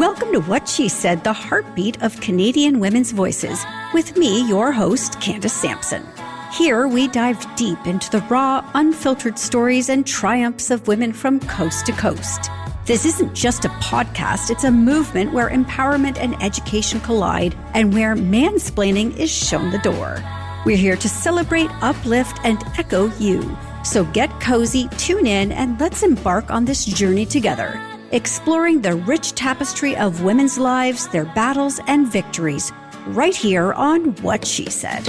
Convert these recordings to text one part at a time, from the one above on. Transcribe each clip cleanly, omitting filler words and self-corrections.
Welcome to What She Said, the heartbeat of Canadian women's voices, with me, your host, Candace Sampson. Here, we dive deep into the raw, unfiltered stories and triumphs of women from coast to coast. This isn't just a podcast, it's a movement where empowerment and education collide and where mansplaining is shown the door. We're here to celebrate, uplift, and echo you. So get cozy, tune in, and let's embark on this journey together, exploring the rich tapestry of women's lives, their battles and victories, right here on What She Said.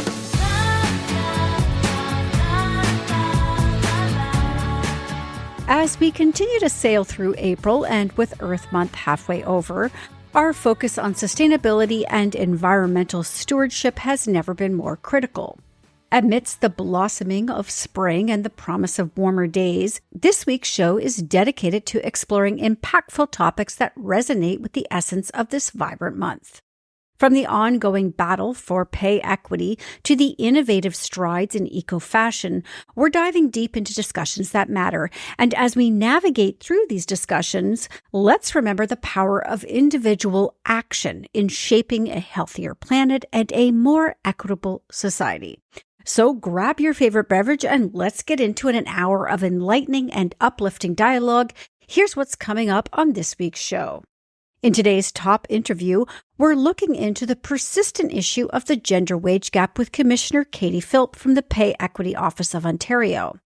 As we continue to sail through April and with Earth Month halfway over, our focus on sustainability and environmental stewardship has never been more critical. Amidst the blossoming of spring and the promise of warmer days, this week's show is dedicated to exploring impactful topics that resonate with the essence of this vibrant month. From the ongoing battle for pay equity to the innovative strides in eco-fashion, we're diving deep into discussions that matter. And as we navigate through these discussions, let's remember the power of individual action in shaping a healthier planet and a more equitable society. So grab your favorite beverage and let's get into an hour of enlightening and uplifting dialogue. Here's what's coming up on this week's show. In today's top interview, we're looking into the persistent issue of the gender wage gap with Commissioner Kadie Philp from the Pay Equity Office of Ontario.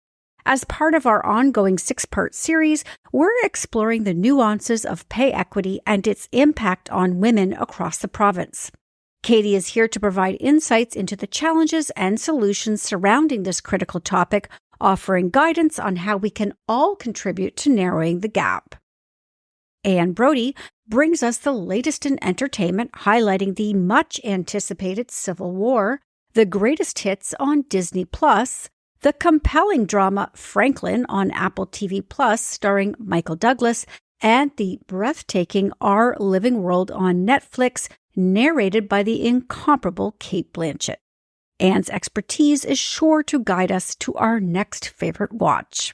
As part of our ongoing 6-part series, we're exploring the nuances of pay equity and its impact on women across the province. Kadie is here to provide insights into the challenges and solutions surrounding this critical topic, offering guidance on how we can all contribute to narrowing the gap. Anne Brodie brings us the latest in entertainment, highlighting the much-anticipated Civil War, the greatest hits on Disney+, the compelling drama Franklin on Apple TV+, starring Michael Douglas, and the breathtaking Our Living World on Netflix, narrated by the incomparable Cate Blanchett. Anne's expertise is sure to guide us to our next favorite watch.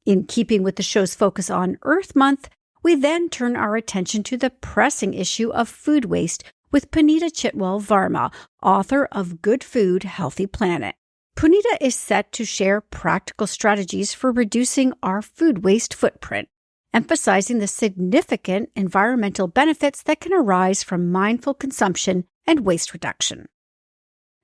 In keeping with the show's focus on Earth Month, we then turn our attention to the pressing issue of food waste with Puneeta Chhitwal Varma, author of Good Food, Healthy Planet. Puneeta is set to share practical strategies for reducing our food waste footprint, emphasizing the significant environmental benefits that can arise from mindful consumption and waste reduction.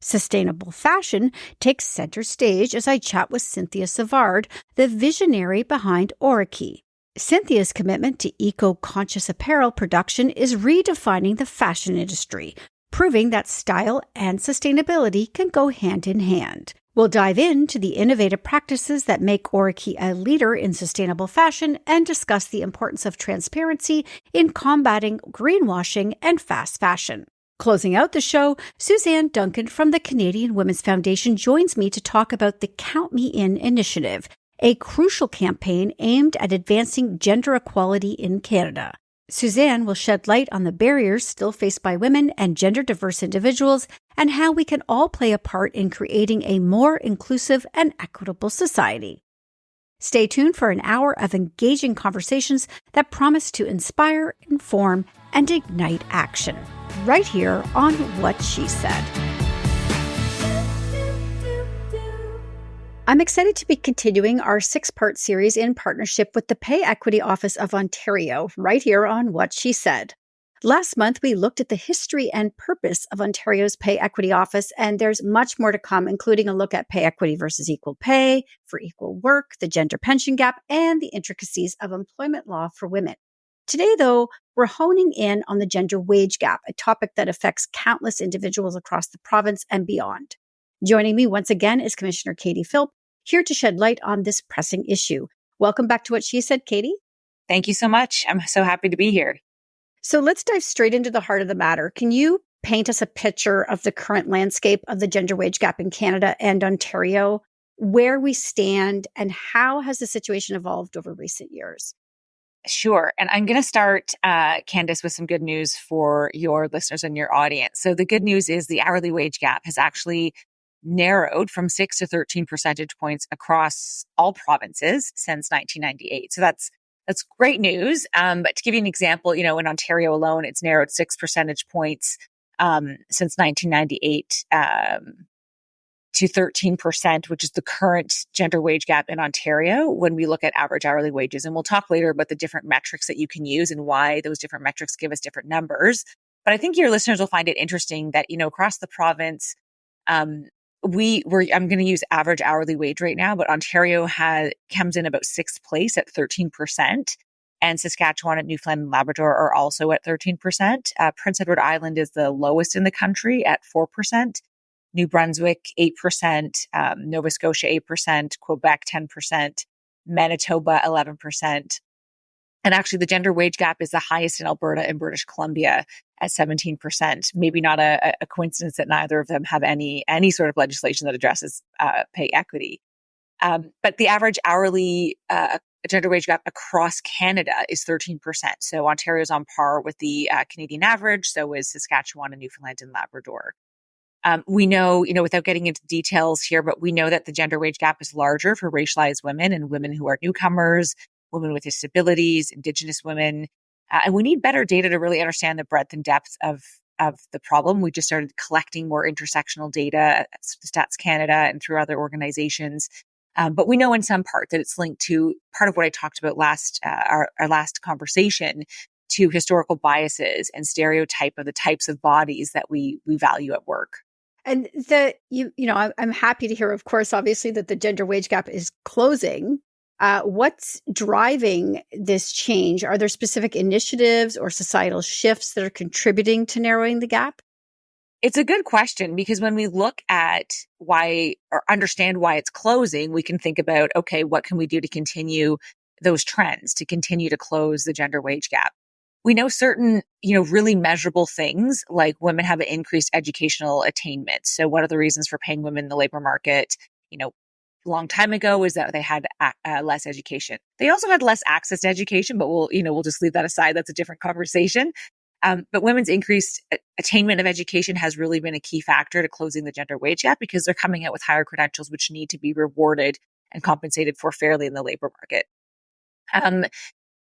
Sustainable fashion takes center stage as I chat with Cynthia Savard, the visionary behind ORAKI. Cynthia's commitment to eco-conscious apparel production is redefining the fashion industry, proving that style and sustainability can go hand in hand. We'll dive into the innovative practices that make ORAKI a leader in sustainable fashion and discuss the importance of transparency in combating greenwashing and fast fashion. Closing out the show, Suzanne Duncan from the Canadian Women's Foundation joins me to talk about the Count Me In initiative, a crucial campaign aimed at advancing gender equality in Canada. Suzanne will shed light on the barriers still faced by women and gender-diverse individuals and how we can all play a part in creating a more inclusive and equitable society. Stay tuned for an hour of engaging conversations that promise to inspire, inform, and ignite action, right here on What She Said. I'm excited to be continuing our 6-part series in partnership with the Pay Equity Office of Ontario, right here on What She Said. Last month, we looked at the history and purpose of Ontario's Pay Equity Office, and there's much more to come, including a look at pay equity versus equal pay for equal work, the gender pension gap, and the intricacies of employment law for women. Today, though, we're honing in on the gender wage gap, a topic that affects countless individuals across the province and beyond. Joining me once again is Commissioner Kadie Philp, here to shed light on this pressing issue. Welcome back to What She Said, Kadie. Thank you so much. I'm so happy to be here. So let's dive straight into the heart of the matter. Can you paint us a picture of the current landscape of the gender wage gap in Canada and Ontario, where we stand, and how has the situation evolved over recent years? Sure. And I'm going to start, Candace, with some good news for your listeners and your audience. So the good news is the hourly wage gap has actually narrowed from 6 to 13 percentage points across all provinces since 1998. So that's That's great news. But to give you an example, in Ontario alone, it's narrowed 6 percentage points since 1998 to 13%, which is the current gender wage gap in Ontario when we look at average hourly wages. And we'll talk later about the different metrics that you can use and why those different metrics give us different numbers. But I think your listeners will find it interesting that, across the province, I'm going to use average hourly wage right now, but Ontario comes in about sixth place at 13%. And Saskatchewan and Newfoundland and Labrador are also at 13%. Prince Edward Island is the lowest in the country at 4%. New Brunswick, 8%, Nova Scotia, 8%, Quebec, 10%, Manitoba, 11%. And actually, the gender wage gap is the highest in Alberta and British Columbia at 17%. Maybe not a coincidence that neither of them have any sort of legislation that addresses pay equity. But the average hourly gender wage gap across Canada is 13%. So Ontario is on par with the Canadian average. So is Saskatchewan and Newfoundland and Labrador. We know, without getting into details here, but we know that the gender wage gap is larger for racialized women and women who are newcomers, women with disabilities, Indigenous women. And we need better data to really understand the breadth and depth of the problem. We just started collecting more intersectional data at Stats Canada and through other organizations. But we know in some part that it's linked to part of what I talked about our last conversation, to historical biases and stereotype of the types of bodies that we value at work. And I'm happy to hear, of course, obviously, that the gender wage gap is closing. What's driving this change? Are there specific initiatives or societal shifts that are contributing to narrowing the gap? It's a good question, because when we look at why or understand why it's closing, we can think about, okay, what can we do to continue those trends, to continue to close the gender wage gap? We know certain, really measurable things, like women have an increased educational attainment. So one of the reasons for paying women in the labor market, a long time ago, is that they had less education. They also had less access to education, but we'll just leave that aside. That's a different conversation. But women's increased attainment of education has really been a key factor to closing the gender wage gap, because they're coming out with higher credentials, which need to be rewarded and compensated for fairly in the labor market.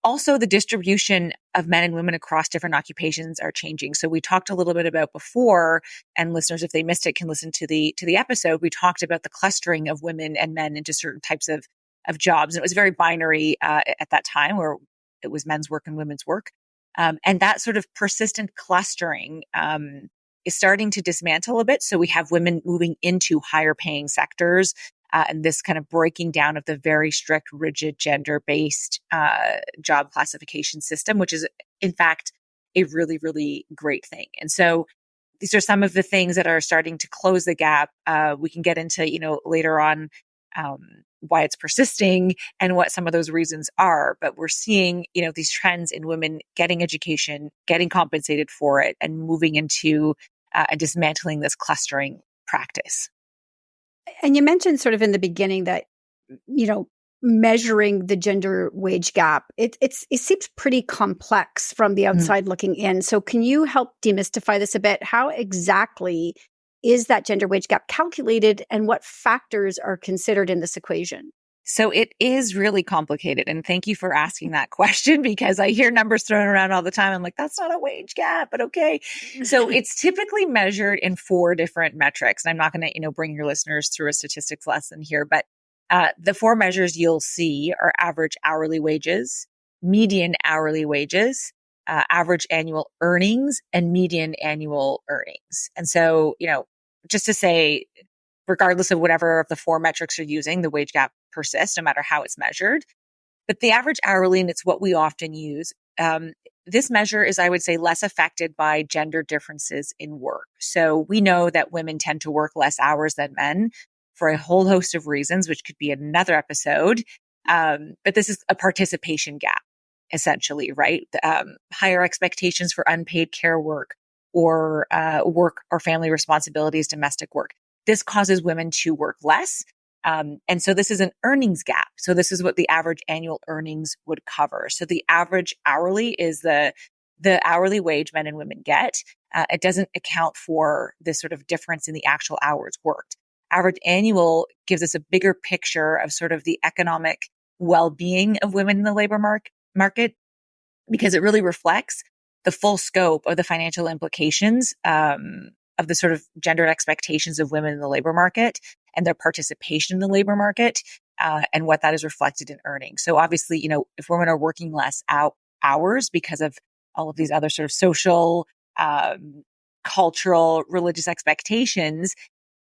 Also, the distribution of men and women across different occupations are changing. So we talked a little bit about before, and listeners, if they missed it, can listen to the episode. We talked about the clustering of women and men into certain types of jobs. And it was very binary at that time, where it was men's work and women's work. And that sort of persistent clustering is starting to dismantle a bit. So we have women moving into higher paying sectors, and this kind of breaking down of the very strict, rigid, gender-based job classification system, which is, in fact, a really, really great thing. And so these are some of the things that are starting to close the gap. We can get into, later on why it's persisting and what some of those reasons are. But we're seeing, these trends in women getting education, getting compensated for it, and moving into and dismantling this clustering practice. And you mentioned sort of in the beginning that, measuring the gender wage gap, it seems pretty complex from the outside looking in. So can you help demystify this a bit? How exactly is that gender wage gap calculated, and what factors are considered in this equation? So it is really complicated. And thank you for asking that question, because I hear numbers thrown around all the time. I'm like, that's not a wage gap, but okay. So it's typically measured in 4 different metrics. And I'm not going to, bring your listeners through a statistics lesson here, but the 4 measures you'll see are average hourly wages, median hourly wages, average annual earnings, and median annual earnings. And so, just to say, regardless of whatever of the 4 metrics you're using, the wage gap persists no matter how it's measured. But the average hourly, and it's what we often use, this measure is, I would say, less affected by gender differences in work. So we know that women tend to work less hours than men for a whole host of reasons, which could be another episode. But this is a participation gap, essentially, right? Higher expectations for unpaid care work, or work or family responsibilities, domestic work. This causes women to work less. And so this is an earnings gap. So this is what the average annual earnings would cover. So the average hourly is the hourly wage men and women get. It doesn't account for this sort of difference in the actual hours worked. Average annual gives us a bigger picture of sort of the economic well-being of women in the labor market, because it really reflects the full scope of the financial implications of the sort of gendered expectations of women in the labor market and their participation in the labor market, and what that is reflected in earnings. So obviously, if women are working less hours because of all of these other sort of social, cultural, religious expectations,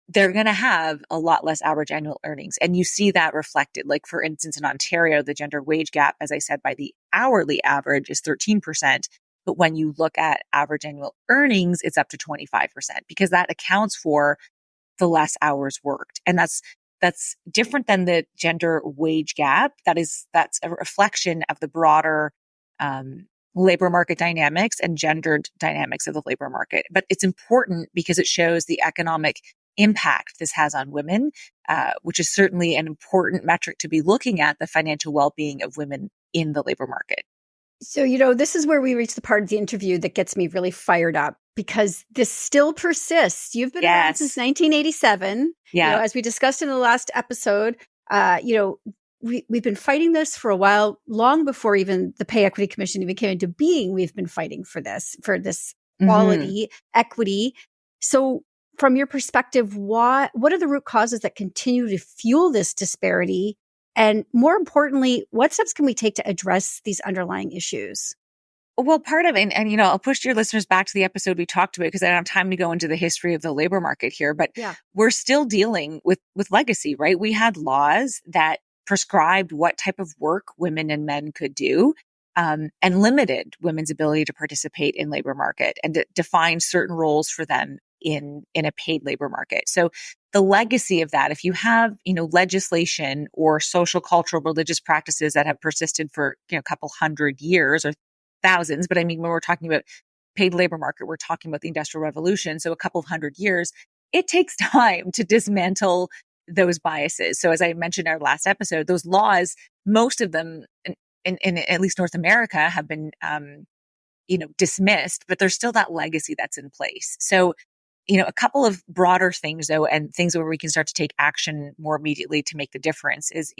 they're going to have a lot less average annual earnings. And you see that reflected. Like, for instance, in Ontario, the gender wage gap, as I said, by the hourly average is 13%. But when you look at average annual earnings, it's up to 25%, because that accounts for the less hours worked. And that's different than the gender wage gap. That's a reflection of the broader labor market dynamics and gendered dynamics of the labor market. But it's important because it shows the economic impact this has on women, which is certainly an important metric to be looking at, the financial well-being of women in the labor market. So, this is where we reach the part of the interview that gets me really fired up, because this still persists. You've been around since 1987. Yeah. As we discussed in the last episode, we've been fighting this for a while, long before even the Pay Equity Commission even came into being. We've been fighting for this quality, equity. So from your perspective, what are the root causes that continue to fuel this disparity? And more importantly, what steps can we take to address these underlying issues? Well, part of it, and I'll push your listeners back to the episode we talked about, because I don't have time to go into the history of the labor market here, but we're still dealing with legacy, right? We had laws that prescribed what type of work women and men could do, and limited women's ability to participate in labor market, and defined certain roles for them in a paid labor market. So the legacy of that, if you have, legislation or social, cultural, religious practices that have persisted for, a couple hundred years or thousands, but I mean, when we're talking about paid labor market, we're talking about the Industrial Revolution. So a couple of hundred years, it takes time to dismantle those biases. So as I mentioned in our last episode, those laws, most of them in at least North America have been, dismissed, but there's still that legacy that's in place. So, a couple of broader things though, and things where we can start to take action more immediately to make the difference is,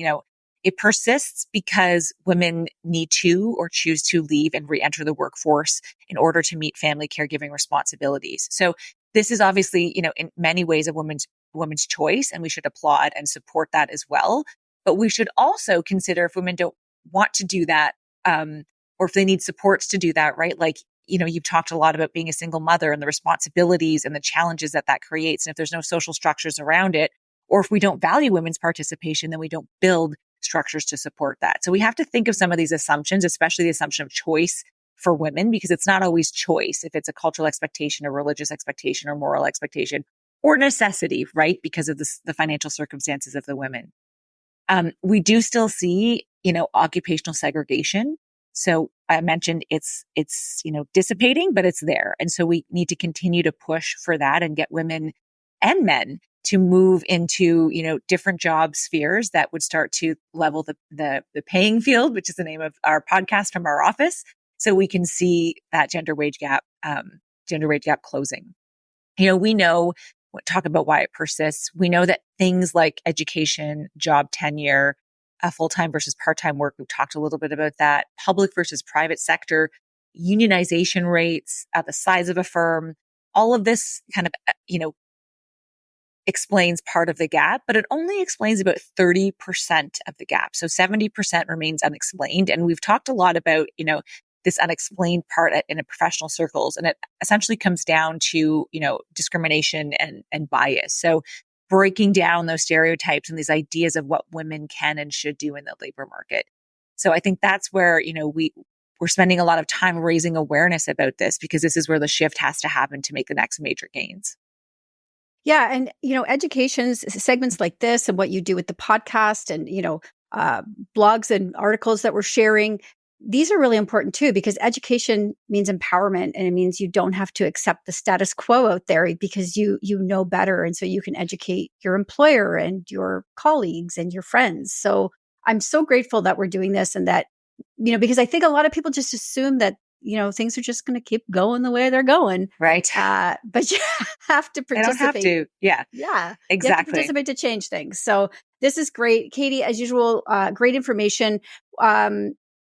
it persists because women need to or choose to leave and re-enter the workforce in order to meet family caregiving responsibilities. So this is obviously, in many ways a woman's choice, and we should applaud and support that as well. But we should also consider if women don't want to do that, or if they need supports to do that, right? Like, you've talked a lot about being a single mother and the responsibilities and the challenges that creates. And if there's no social structures around it, or if we don't value women's participation, then we don't build structures to support that. So we have to think of some of these assumptions, especially the assumption of choice for women, because it's not always choice if it's a cultural expectation, or religious expectation, or moral expectation, or necessity, right? Because of the financial circumstances of the women. We do still see, occupational segregation. So I mentioned it's dissipating, but it's there. And so we need to continue to push for that and get women and men to move into, different job spheres that would start to level the paying field, which is the name of our podcast from our office. So we can see that gender wage gap closing. We talk about why it persists. We know that things like education, job tenure, full-time versus part-time work, we've talked a little bit about that, public versus private sector, unionization rates, the size of a firm, all of this kind of, explains part of the gap, but it only explains about 30% of the gap. So 70% remains unexplained. And we've talked a lot about, this unexplained part in professional circles. And it essentially comes down to, discrimination and bias. So breaking down those stereotypes and these ideas of what women can and should do in the labor market. So I think that's where, we're spending a lot of time raising awareness about this, because this is where the shift has to happen to make the next major gains. Yeah. And, education segments like this and what you do with the podcast and, blogs and articles that we're sharing, these are really important too, because education means empowerment, and it means you don't have to accept the status quo out there, because you know better. And so you can educate your employer and your colleagues and your friends. So I'm so grateful that we're doing this, and that, because I think a lot of people just assume that, things are just going to keep going the way they're going. Right. But you have to participate. I don't have to. Yeah. Yeah. Exactly. You have to participate to change things. So this is great. Kadie, as usual, great information.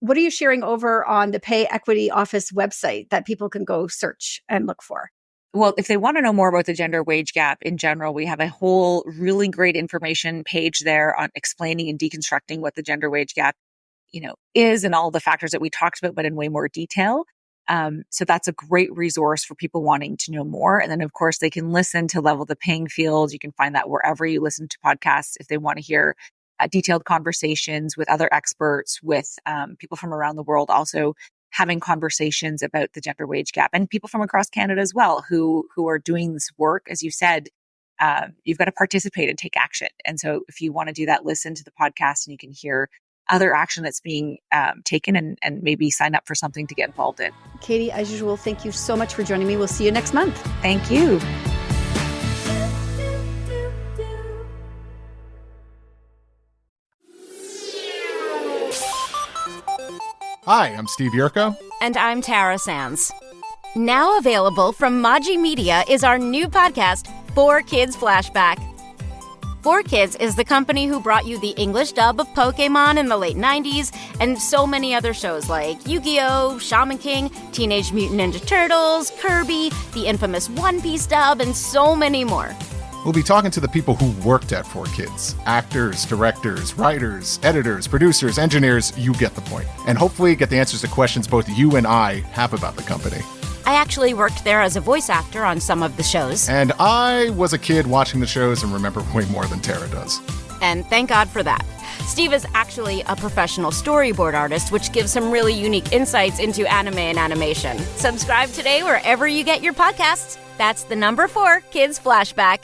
what are you sharing over on the Pay Equity Office website that people can go search and look for? Well, if they want to know more about the gender wage gap in general, we have a whole really great information page there on explaining and deconstructing what the gender wage gap, is and all the factors that we talked about, but in way more detail. So that's a great resource for people wanting to know more. And then, of course, they can listen to Level the Playing Field. You can find that wherever you listen to podcasts if they want to hear detailed conversations with other experts, with people from around the world, also having conversations about the gender wage gap, and people from across Canada as well who are doing this work. As you said, you've got to participate and take action. And so if you want to do that, listen to the podcast and you can hear other action that's being taken and maybe sign up for something to get involved in. Kadie, as usual, thank you so much for joining me. We'll see you next month. Thank you. Hi, I'm Steve Yerko. And I'm Tara Sands. Now available from Maji Media is our new podcast, 4Kids Flashback. 4Kids is the company who brought you the English dub of Pokemon in the late 90s and so many other shows like Yu-Gi-Oh!, Shaman King, Teenage Mutant Ninja Turtles, Kirby, the infamous One Piece dub, and so many more. We'll be talking to the people who worked at 4Kids. Actors, directors, writers, editors, producers, engineers, you get the point. And hopefully get the answers to questions both you and I have about the company. I actually worked there as a voice actor on some of the shows. And I was a kid watching the shows and remember way more than Tara does. And thank God for that. Steve is actually a professional storyboard artist, which gives some really unique insights into anime and animation. Subscribe today wherever you get your podcasts. That's the number 4 Kids Flashback.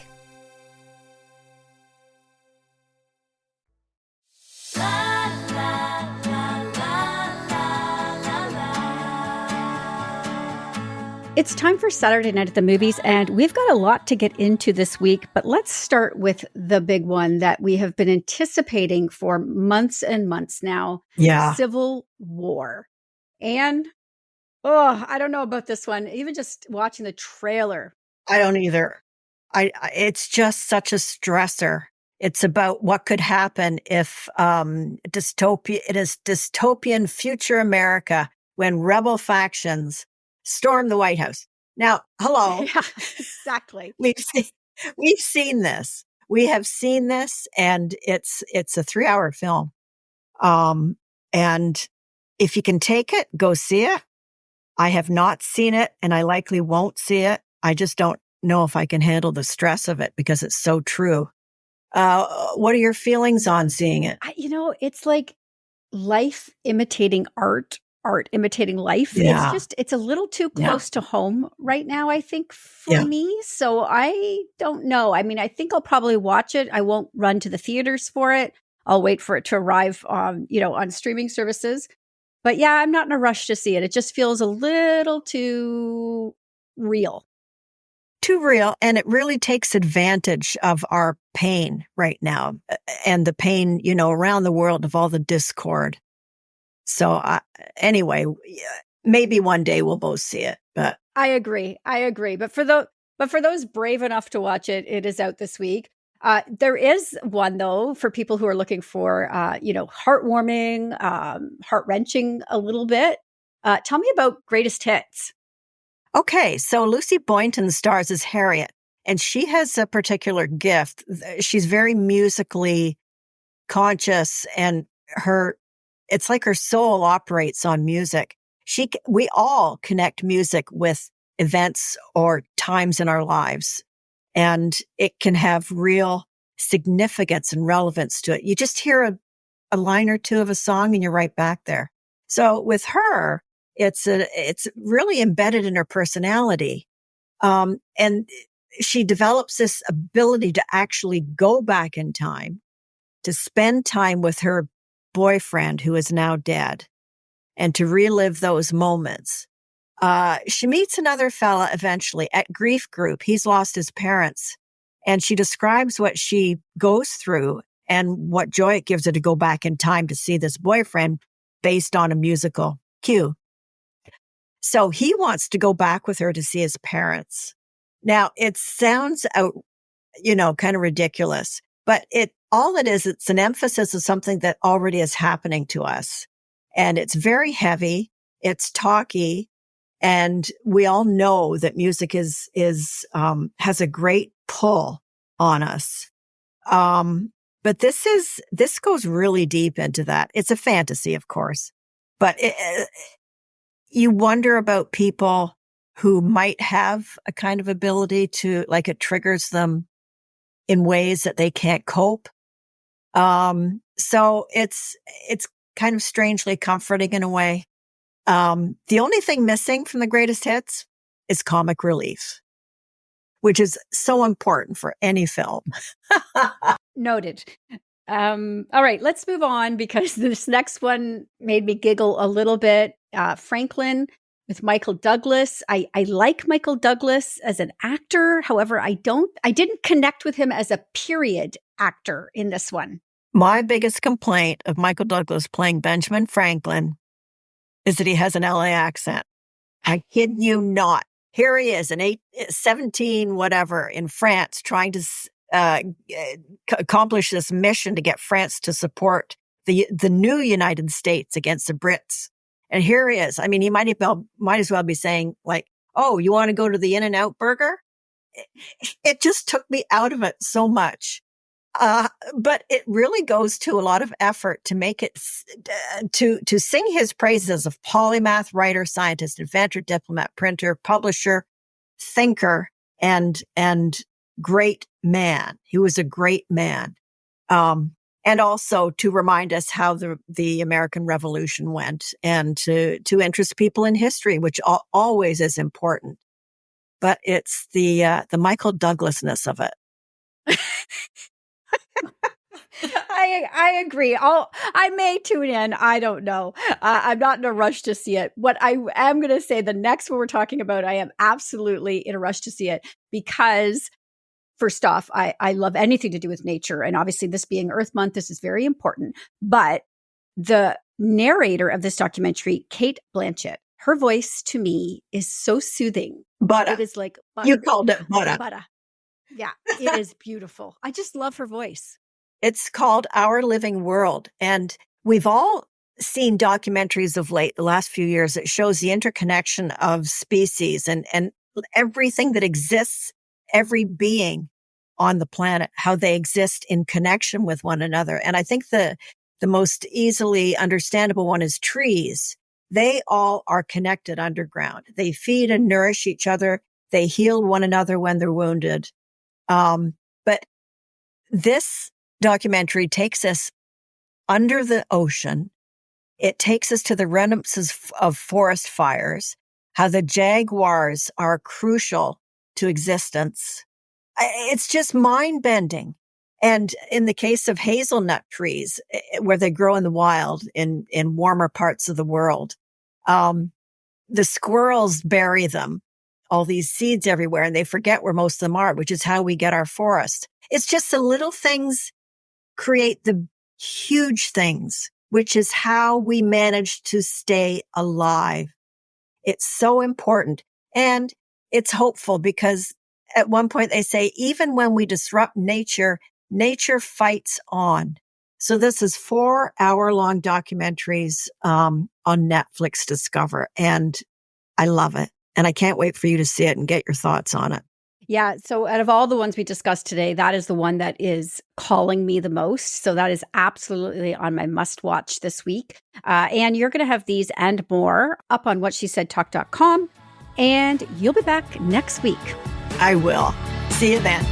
It's time for Saturday Night at the Movies, and we've got a lot to get into this week, but let's start with the big one that we have been anticipating for months and months now. Yeah. Civil War. And, I don't know about this one. Even just watching the trailer. I don't either. It's just such a stressor. It's about what could happen if it is dystopian future America when rebel factions storm the White House. Now, hello. Yeah, exactly. We've seen this. We have seen this, and it's a 3-hour film. And if you can take it, go see it. I have not seen it, and I likely won't see it. I just don't know if I can handle the stress of it because it's so true. What are your feelings on seeing it? It's like life imitating art imitating life. Yeah. It's a little too close to home right now, I think, for me. So I don't know. I mean, I think I'll probably watch it. I won't run to the theaters for it. I'll wait for it to arrive on streaming services. But yeah, I'm not in a rush to see it. It just feels a little too real. Too real. And it really takes advantage of our pain right now and the pain, around the world of all the discord. So anyway, maybe one day we'll both see it, but I agree. But for those brave enough to watch it, it is out this week. There is one though, for people who are looking for, heartwarming, heart-wrenching a little bit. Tell me about Greatest Hits. Okay. So Lucy Boynton stars as Harriet, and she has a particular gift. She's very musically conscious, and it's like her soul operates on music. We all connect music with events or times in our lives, and it can have real significance and relevance to it. You just hear a line or two of a song and you're right back there. So with her, it's really embedded in her personality. And she develops this ability to actually go back in time, to spend time with her boyfriend who is now dead, and to relive those moments. She meets another fella eventually at grief group. He's lost his parents, and she describes what she goes through and what joy it gives her to go back in time to see this boyfriend based on a musical cue. So he wants to go back with her to see his parents. Now, it sounds out, kind of ridiculous, but it's an emphasis of something that already is happening to us. And it's very heavy. It's talky. And we all know that music has a great pull on us. But this goes really deep into that. It's a fantasy, of course, but you wonder about people who might have a kind of ability to, like, it triggers them in ways that they can't cope. So it's kind of strangely comforting in a way. The only thing missing from the greatest hits is comic relief, which is so important for any film. Noted. All right, let's move on because this next one made me giggle a little bit. Franklin with Michael Douglas. I like Michael Douglas as an actor. However, I didn't connect with him as a period actor in this one. My biggest complaint of Michael Douglas playing Benjamin Franklin is that he has an LA accent. I kid you not. Here he is, 17 whatever, in France, trying to accomplish this mission to get France to support the new United States against the Brits. And here he is. I mean, he might as well be saying, like, "Oh, you want to go to the In-N-Out Burger?" It just took me out of it so much. But it really goes to a lot of effort to make it, to sing his praises of polymath, writer, scientist, inventor, diplomat, printer, publisher, thinker, and great man. He was a great man. And also to remind us how the American Revolution went, and to interest people in history, which always is important. But it's the Michael Douglasness of it. I agree. I may tune in. I don't know. I'm not in a rush to see it. What I am going to say, the next one we're talking about, I am absolutely in a rush to see it because, first off, I love anything to do with nature. And obviously this being Earth Month, this is very important. But the narrator of this documentary, Cate Blanchett, her voice to me is so soothing. Butter. It is like butter. You called it butter. Butter. Yeah, it is beautiful. I just love her voice. It's called Our Living World. And we've all seen documentaries of late, the last few years, that shows the interconnection of species and everything that exists, every being on the planet, how they exist in connection with one another. And I think the most easily understandable one is trees. They all are connected underground. They feed and nourish each other. They heal one another when they're wounded. But this documentary takes us under the ocean. It takes us to the remnants of forest fires, how the jaguars are crucial to existence. It's just mind-bending. And in the case of hazelnut trees, where they grow in the wild in warmer parts of the world, the squirrels bury them, all these seeds everywhere, and they forget where most of them are, which is how we get our forest. It's just the little things create the huge things, which is how we manage to stay alive. It's so important. And it's hopeful because at one point they say, even when we disrupt nature, nature fights on. So this is 4-hour-long documentaries on Netflix Discover. And I love it. And I can't wait for you to see it and get your thoughts on it. Yeah. So out of all the ones we discussed today, that is the one that is calling me the most. So that is absolutely on my must watch this week. And you're going to have these and more up on whatshesaidtalk.com. And you'll be back next week. I will. See you then.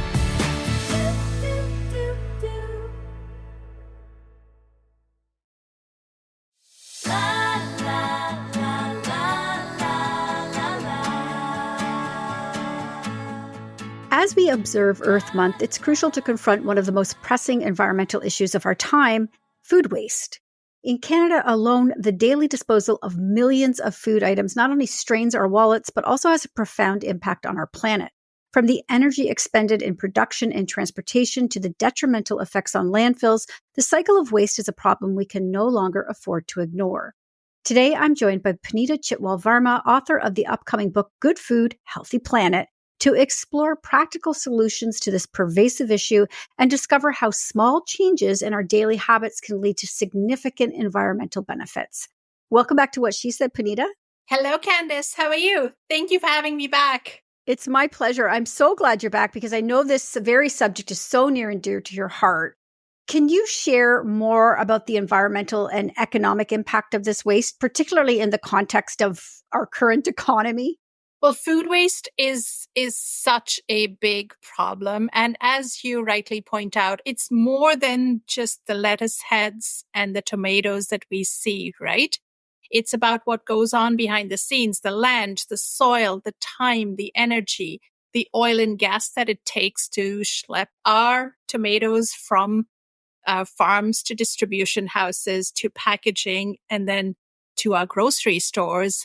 As we observe Earth Month, it's crucial to confront one of the most pressing environmental issues of our time, food waste. In Canada alone, the daily disposal of millions of food items not only strains our wallets, but also has a profound impact on our planet. From the energy expended in production and transportation to the detrimental effects on landfills, the cycle of waste is a problem we can no longer afford to ignore. Today, I'm joined by Puneeta Chhitwal Varma, author of the upcoming book, Good Food, Healthy Planet, to explore practical solutions to this pervasive issue and discover how small changes in our daily habits can lead to significant environmental benefits. Welcome back to What She Said, Puneeta. Hello, Candice. How are you? Thank you for having me back. It's my pleasure. I'm so glad you're back because I know this very subject is so near and dear to your heart. Can you share more about the environmental and economic impact of this waste, particularly in the context of our current economy? Well, food waste is such a big problem. And as you rightly point out, it's more than just the lettuce heads and the tomatoes that we see, right? It's about what goes on behind the scenes, the land, the soil, the time, the energy, the oil and gas that it takes to schlep our tomatoes from farms to distribution houses to packaging and then to our grocery stores,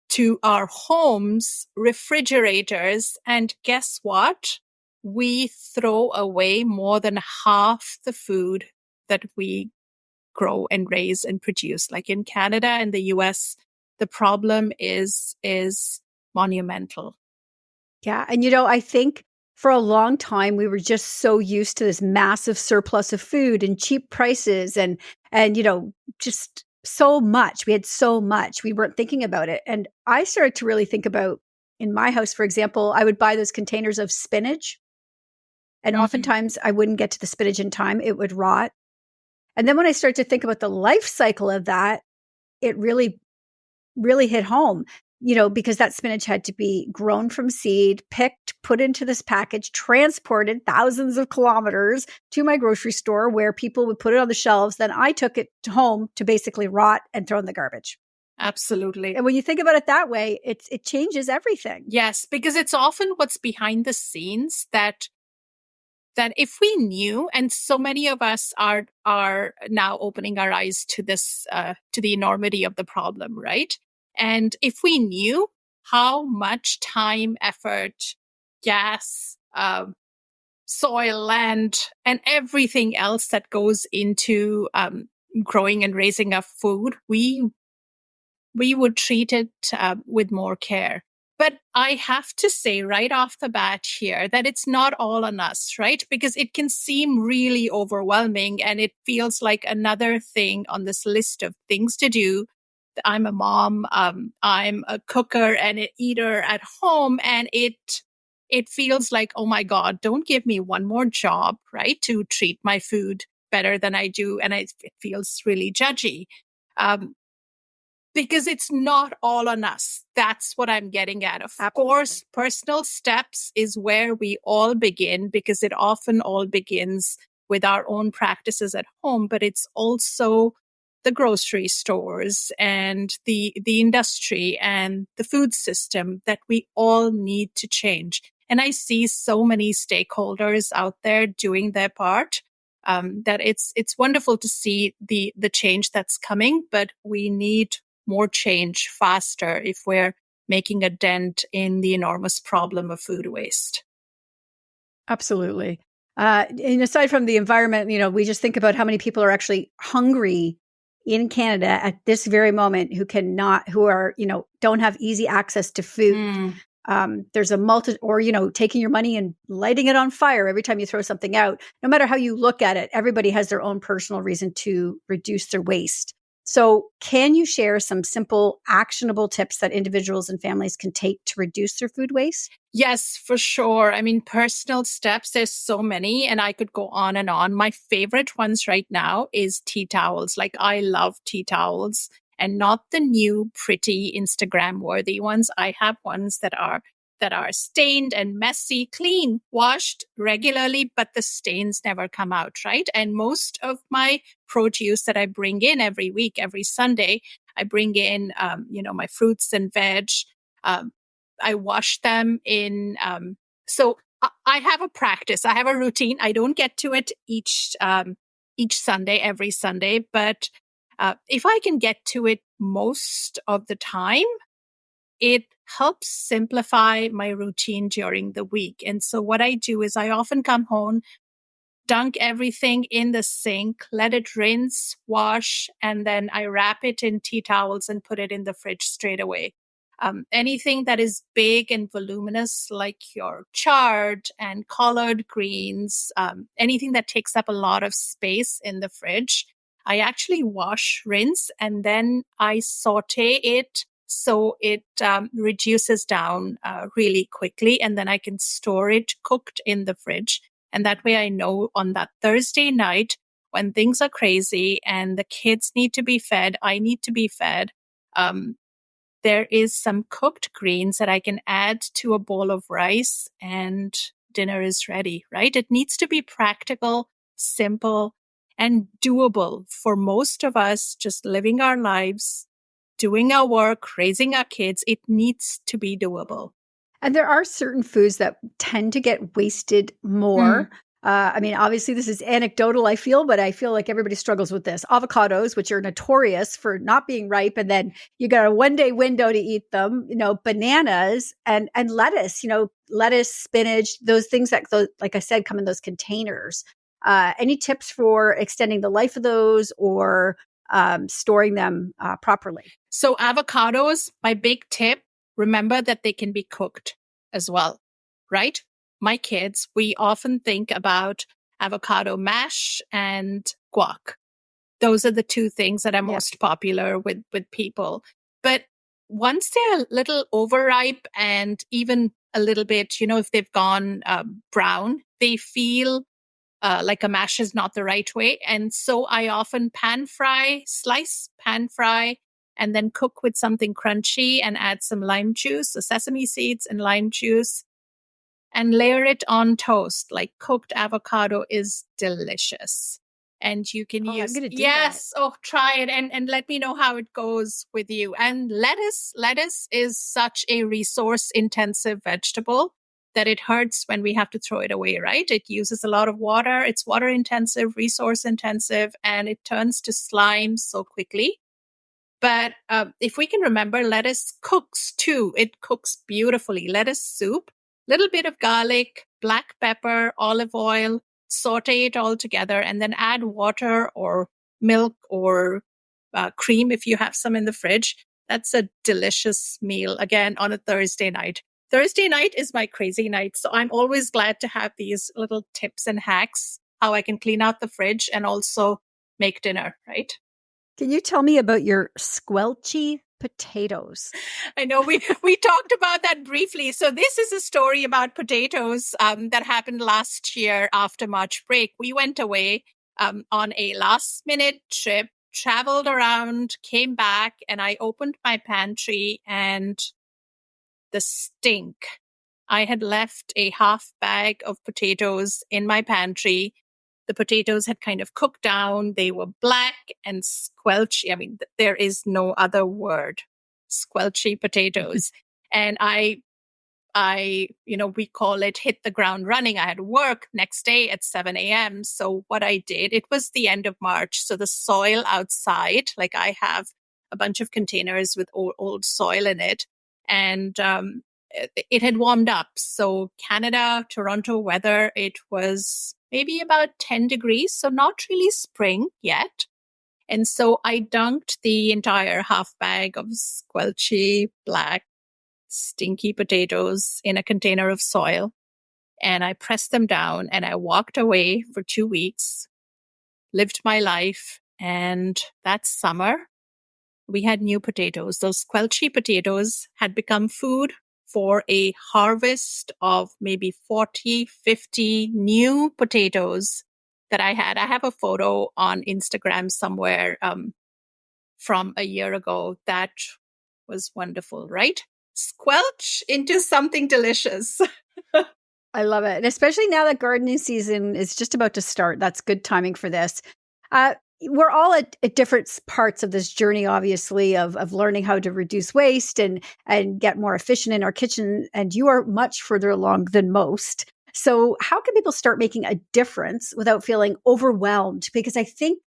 to our homes, refrigerators. And guess what? We throw away more than half the food that we grow and raise and produce. Like in Canada and the US, the problem is monumental. Yeah. And, I think for a long time, we were just so used to this massive surplus of food and cheap prices and just so much. We had so much. We weren't thinking about it. And I started to really think about, in my house, for example, I would buy those containers of spinach. And oftentimes I wouldn't get to the spinach in time. It would rot. And then when I started to think about the life cycle of that, it really, really hit home, because that spinach had to be grown from seed, picked, put into this package, transported thousands of kilometers to my grocery store where people would put it on the shelves. Then I took it home to basically rot and throw in the garbage. Absolutely. And when you think about it that way, it changes everything. Yes, because it's often what's behind the scenes that if we knew, and so many of us are now opening our eyes to this, to the enormity of the problem, right? And if we knew how much time, effort, gas, soil, land, and everything else that goes into growing and raising our food, we would treat it with more care. But I have to say right off the bat here that it's not all on us, right? Because it can seem really overwhelming and it feels like another thing on this list of things to do. I'm a mom, I'm a cooker and an eater at home, and it feels like, oh my God, don't give me one more job, right, to treat my food better than I do. And it feels really judgy. Because it's not all on us. That's what I'm getting at. Of course, personal steps is where we all begin, because it often all begins with our own practices at home, but it's also the grocery stores and the industry and the food system that we all need to change. And I see so many stakeholders out there doing their part, that it's wonderful to see the change that's coming, but we need more change faster if we're making a dent in the enormous problem of food waste. Absolutely. And aside from the environment, we just think about how many people are actually hungry in Canada at this very moment who are, don't have easy access to food. There's a taking your money and lighting it on fire every time you throw something out. No matter how you look at it, everybody has their own personal reason to reduce their waste. So can you share some simple, actionable tips that individuals and families can take to reduce their food waste? Yes, for sure. I mean, personal steps, there's so many, and I could go on and on. My favorite ones right now is tea towels. Like, I love tea towels, and not the new, pretty, Instagram-worthy ones. I have ones that are stained and messy, clean, washed regularly, but the stains never come out, right? And most of my produce that I bring in every week, every Sunday, I bring in, my fruits and veg. I wash them in. So I have a practice. I have a routine. I don't get to it each Sunday, every Sunday, but if I can get to it most of the time, it helps simplify my routine during the week. And so what I do is I often come home, dunk everything in the sink, let it rinse, wash, and then I wrap it in tea towels and put it in the fridge straight away. Anything that is big and voluminous, like your chard and collard greens, anything that takes up a lot of space in the fridge, I actually wash, rinse, and then I saute it so it reduces down really quickly. And then I can store it cooked in the fridge. And that way I know on that Thursday night when things are crazy and the kids need to be fed, I need to be fed. There is some cooked greens that I can add to a bowl of rice and dinner is ready, right? It needs to be practical, simple, and doable for most of us just living our lives, doing our work, raising our kids. It needs to be doable. And there are certain foods that tend to get wasted more. I mean, obviously, this is anecdotal, I feel, but I feel like everybody struggles with this. Avocados, which are notorious for not being ripe, and then you got a 1-day window to eat them. Bananas and lettuce. Lettuce, spinach, those things that, like I said, come in those containers. Any tips for extending the life of those or storing them properly? So avocados, my big tip, remember that they can be cooked as well, right? My kids, we often think about avocado mash and guac. Those are the two things that are most popular with people. But once they're a little overripe and even a little bit, if they've gone brown, they feel like a mash is not the right way. And so I often slice, pan fry, and then cook with something crunchy and add some lime juice, the sesame seeds and lime juice, and layer it on toast. Like cooked avocado is delicious. And you can use, try it and let me know how it goes with you. And lettuce is such a resource intensive vegetable that it hurts when we have to throw it away, right? It uses a lot of water. It's water intensive, resource intensive, and it turns to slime so quickly. But if we can remember, lettuce cooks too. It cooks beautifully. Lettuce soup, little bit of garlic, black pepper, olive oil, saute it all together, and then add water or milk or cream if you have some in the fridge. That's a delicious meal, again, on a Thursday night. Thursday night is my crazy night. So I'm always glad to have these little tips and hacks, how I can clean out the fridge and also make dinner, right? Can you tell me about your squelchy potatoes? I know we talked about that briefly. So this is a story about potatoes that happened last year after March break. We went away on a last minute trip, traveled around, came back, and I opened my pantry and the stink. I had left a half bag of potatoes in my pantry. The potatoes had kind of cooked down. They were black and squelchy. I mean, there is no other word. Squelchy potatoes. And we call it hit the ground running. I had work next day at 7 a.m. So what I did, it was the end of March. So the soil outside, like I have a bunch of containers with old soil in it. And it had warmed up. So Canada, Toronto weather, it was maybe about 10 degrees. So not really spring yet. And so I dunked the entire half bag of squelchy, black, stinky potatoes in a container of soil. And I pressed them down and I walked away for 2 weeks, lived my life. And that summer, we had new potatoes. Those squelchy potatoes had become food for a harvest of maybe 40, 50 new potatoes that I had. I have a photo on Instagram somewhere from a year ago. That was wonderful, right? Squelch into something delicious. I love it. And especially now that gardening season is just about to start. That's good timing for this. We're all at different parts of this journey, obviously, of learning how to reduce waste and get more efficient in our kitchen. And you are much further along than most. So how can people start making a difference without feeling overwhelmed? Because I think,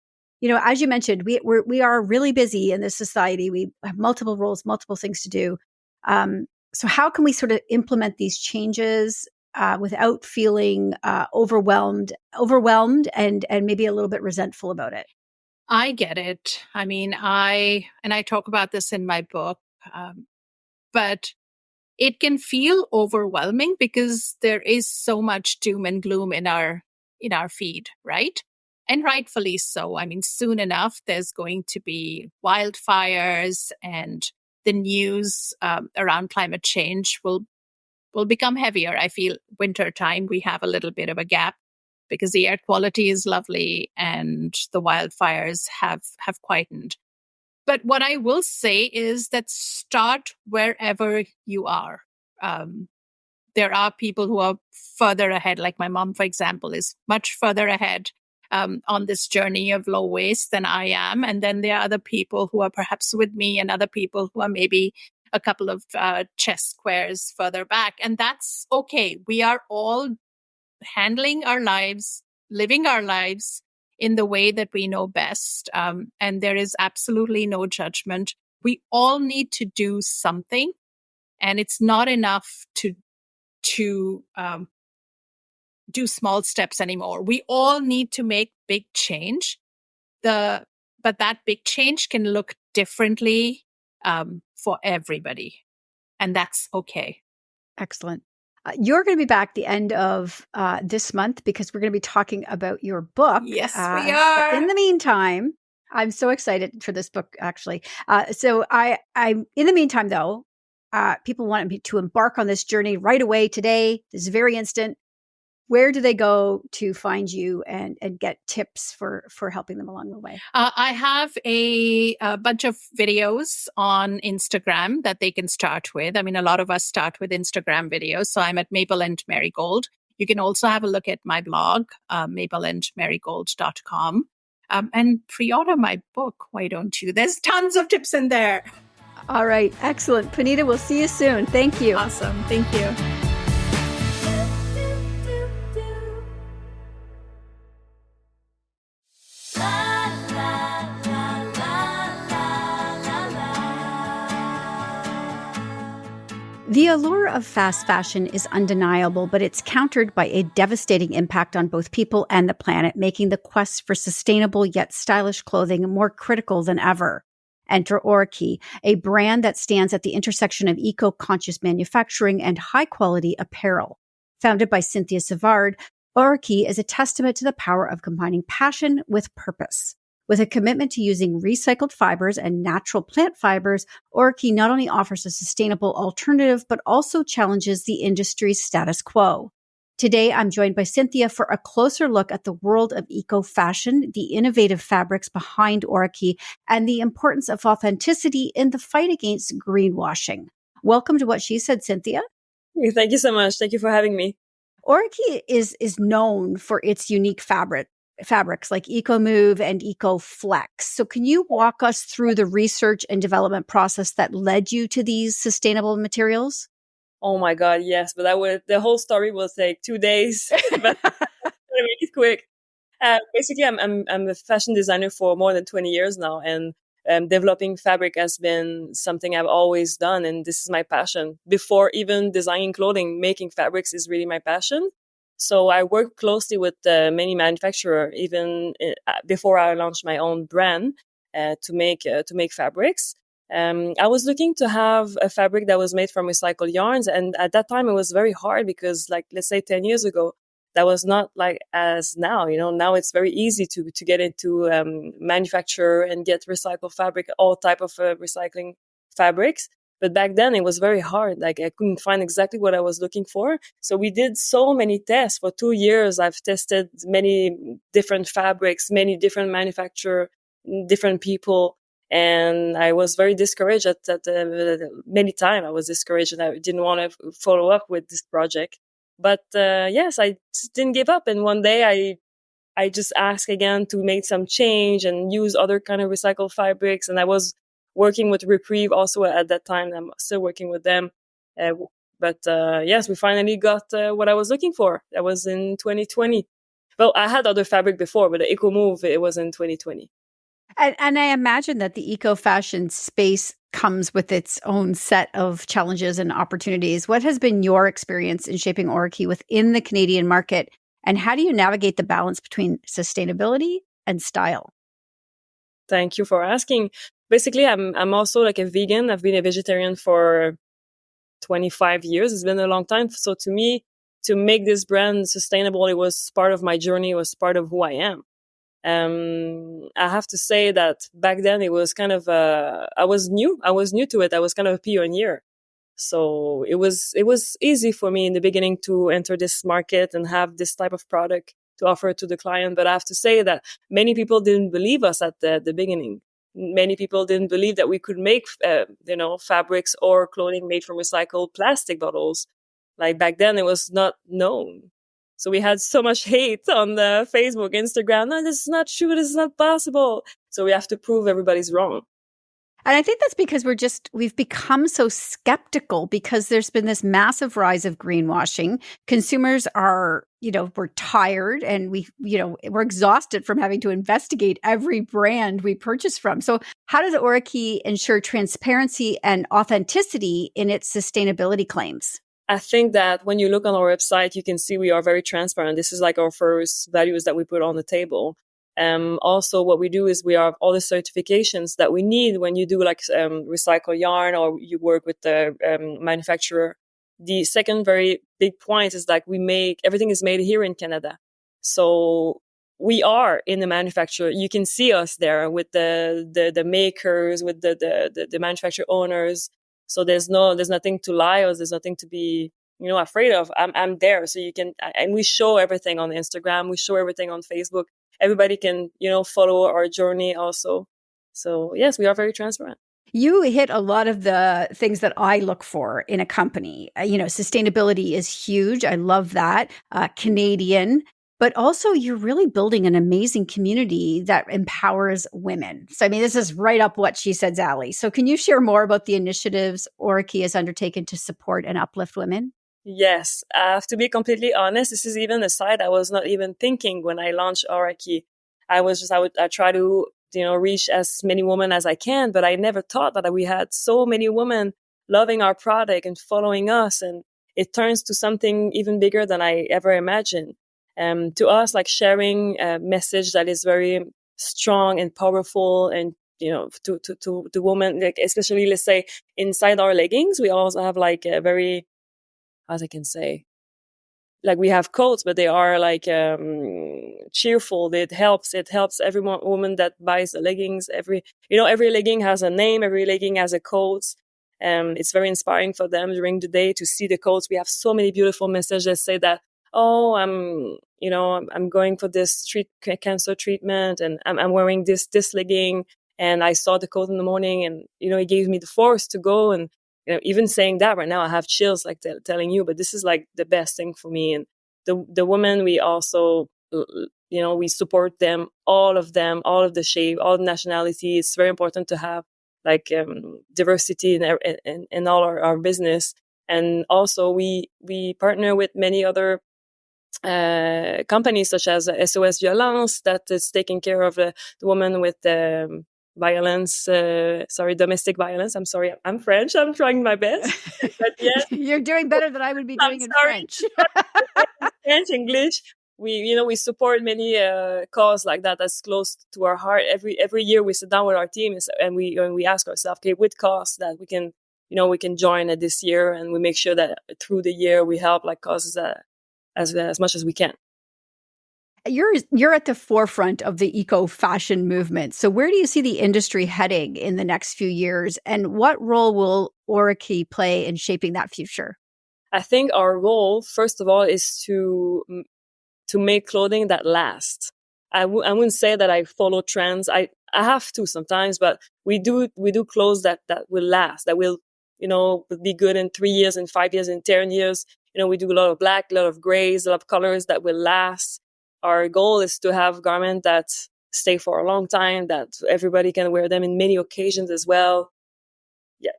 as you mentioned, we are really busy in this society. We have multiple roles, multiple things to do. So how can we sort of implement these changes without feeling overwhelmed and maybe a little bit resentful about it? I get it. I mean, I talk about this in my book, but it can feel overwhelming because there is so much doom and gloom in our feed, right? And rightfully so. I mean, soon enough, there's going to be wildfires, and the news around climate change will become heavier. I feel winter time, we have a little bit of a gap because the air quality is lovely and the wildfires have quietened. But what I will say is that start wherever you are. There are people who are further ahead, like my mom, for example, is much further ahead on this journey of low waste than I am. And then there are other people who are perhaps with me and other people who are maybe a couple of chess squares further back. And that's okay. We are all handling our lives, living our lives in the way that we know best. And there is absolutely no judgment. We all need to do something. And it's not enough to do small steps anymore. We all need to make big change. But that big change can look differently for everybody. And that's okay. Excellent. You're going to be back the end of this month because we're going to be talking about your book. Yes, we are. In the meantime, I'm so excited for this book, actually. So I'm in the meantime, though, people want me to embark on this journey right away today, this very instant. Where do they go to find you and get tips for helping them along the way? I have a bunch of videos on Instagram that they can start with. I mean, a lot of us start with Instagram videos. So I'm at Maple and Marigold. You can also have a look at my blog, mapleandmarigold.com, and pre-order my book. Why don't you? There's tons of tips in there. All right. Excellent. Puneeta, we'll see you soon. Thank you. Awesome. Thank you. The allure of fast fashion is undeniable, but it's countered by a devastating impact on both people and the planet, making the quest for sustainable yet stylish clothing more critical than ever. Enter ORAKI, a brand that stands at the intersection of eco-conscious manufacturing and high-quality apparel. Founded by Cynthia Savard, ORAKI is a testament to the power of combining passion with purpose. With a commitment to using recycled fibers and natural plant fibers, ORAKI not only offers a sustainable alternative, but also challenges the industry's status quo. Today, I'm joined by Cynthia for a closer look at the world of eco-fashion, the innovative fabrics behind ORAKI, and the importance of authenticity in the fight against greenwashing. Welcome to What She Said, Cynthia. Thank you so much. Thank you for having me. ORAKI is known for its unique fabrics like EcoMove and EcoFlex. So can you walk us through the research and development process that led you to these sustainable materials? Oh my God, yes. But the whole story will take 2 days. But I'm gonna make it quick. Basically, I'm a fashion designer for more than 20 years now, and developing fabric has been something I've always done, and this is my passion. Before even designing clothing, making fabrics is really my passion. So I work closely with many manufacturers, even before I launched my own brand to make fabrics. I was looking to have a fabric that was made from recycled yarns, and at that time it was very hard because, like, let's say 10 years ago, that was not like as now. Now it's very easy to get into manufacture and get recycled fabric, all type of recycling fabrics. But back then it was very hard. Like, I couldn't find exactly what I was looking for. So we did so many tests for 2 years. I've tested many different fabrics, many different manufacturers, different people. And I was very discouraged at many times. I was discouraged and I didn't want to follow up with this project. But yes, I didn't give up. And one day I just asked again to make some change and use other kind of recycled fabrics. And I was working with Reprieve also at that time. I'm still working with them. But yes, we finally got what I was looking for. That was in 2020. Well, I had other fabric before, but the EcoMove, it was in 2020. And I imagine that the eco-fashion space comes with its own set of challenges and opportunities. What has been your experience in shaping ORAKI within the Canadian market? And how do you navigate the balance between sustainability and style? Thank you for asking. Basically, I'm also like a vegan. I've been a vegetarian for 25 years. It's been a long time. So to me, to make this brand sustainable, it was part of my journey. It was part of who I am. I have to say that back then it was kind of, I was new to it. I was kind of a pioneer. So it was easy for me in the beginning to enter this market and have this type of product to offer to the client. But I have to say that many people didn't believe us at the beginning. Many people didn't believe that we could make, fabrics or clothing made from recycled plastic bottles. Like back then, it was not known. So we had so much hate on the Facebook, Instagram. No, this is not true. This is not possible. So we have to prove everybody's wrong. And I think that's because we've become so skeptical because there's been this massive rise of greenwashing. Consumers are, we're tired and we're exhausted from having to investigate every brand we purchase from. So how does ORAKI ensure transparency and authenticity in its sustainability claims? I think that when you look on our website, you can see we are very transparent. This is like our first values that we put on the table. Also, what we do is we have all the certifications that we need when you do like recycle yarn or you work with the manufacturer. The second very big point is like everything is made here in Canada. So we are in the manufacturer. You can see us there with the makers, with the manufacturer owners. So there's nothing to lie or there's nothing to be, afraid of. I'm there. So you can, and we show everything on Instagram. We show everything on Facebook. Everybody can, follow our journey also. So yes, we are very transparent. You hit a lot of the things that I look for in a company. Sustainability is huge. I love that. Canadian, but also you're really building an amazing community that empowers women. So, this is right up what she said, Zali. So can you share more about the initiatives ORAKI has undertaken to support and uplift women? Yes, I have to be completely honest. This is even a side I was not even thinking when I launched ORAKI. I try to, reach as many women as I can, but I never thought that we had so many women loving our product and following us. And it turns to something even bigger than I ever imagined. To us, like sharing a message that is very strong and powerful and, to women, like especially let's say inside our leggings, we also have like a very, as I can say, like we have coats, but they are like cheerful. It helps every woman that buys the leggings. Every legging has a name. Every legging has a coat. It's very inspiring for them during the day to see the coats. We have so many beautiful messages that say that, oh, I'm going for this cancer treatment and I'm wearing this legging and I saw the coat in the morning and, it gave me the force to go. And, even saying that right now, I have chills like telling you, but this is like the best thing for me. And the women, we also, we support them, all of the shape, all the nationality. It's very important to have like diversity in all our business. And also we partner with many other companies such as SOS Violence that is taking care of the woman with domestic violence. I'm sorry, I'm French. I'm trying my best. But yes, you're doing better than I would be doing in French. French, English. We support many cause like that. That's close to our heart. Every year we sit down with our team and we ask ourselves, okay, what cause that we can join at this year, and we make sure that through the year we help like causes as much as we can. You're at the forefront of the eco-fashion movement. So where do you see the industry heading in the next few years? And what role will ORAKI play in shaping that future? I think our role, first of all, is to make clothing that lasts. I wouldn't say that I follow trends. I have to sometimes, but we do clothes that will last, that will be good in 3 years, in 5 years, in 10 years. We do a lot of black, a lot of grays, a lot of colors that will last. Our goal is to have garments that stay for a long time, that everybody can wear them in many occasions as well. Yeah.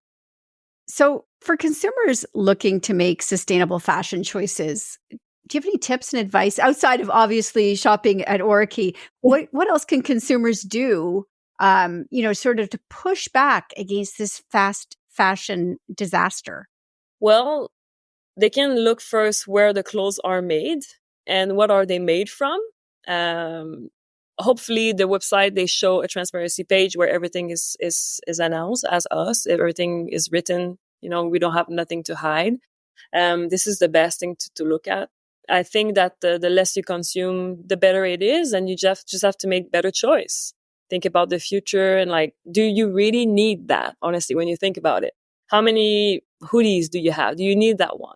So for consumers looking to make sustainable fashion choices, do you have any tips and advice outside of obviously shopping at ORAKI? What else can consumers do, sort of to push back against this fast fashion disaster? Well, they can look first where the clothes are made. And what are they made from? Hopefully, the website, they show a transparency page where everything is announced as us. Everything is written. We don't have nothing to hide. This is the best thing to look at. I think that the less you consume, the better it is. And you just have to make better choice. Think about the future and like, do you really need that? Honestly, when you think about it, how many hoodies do you have? Do you need that one?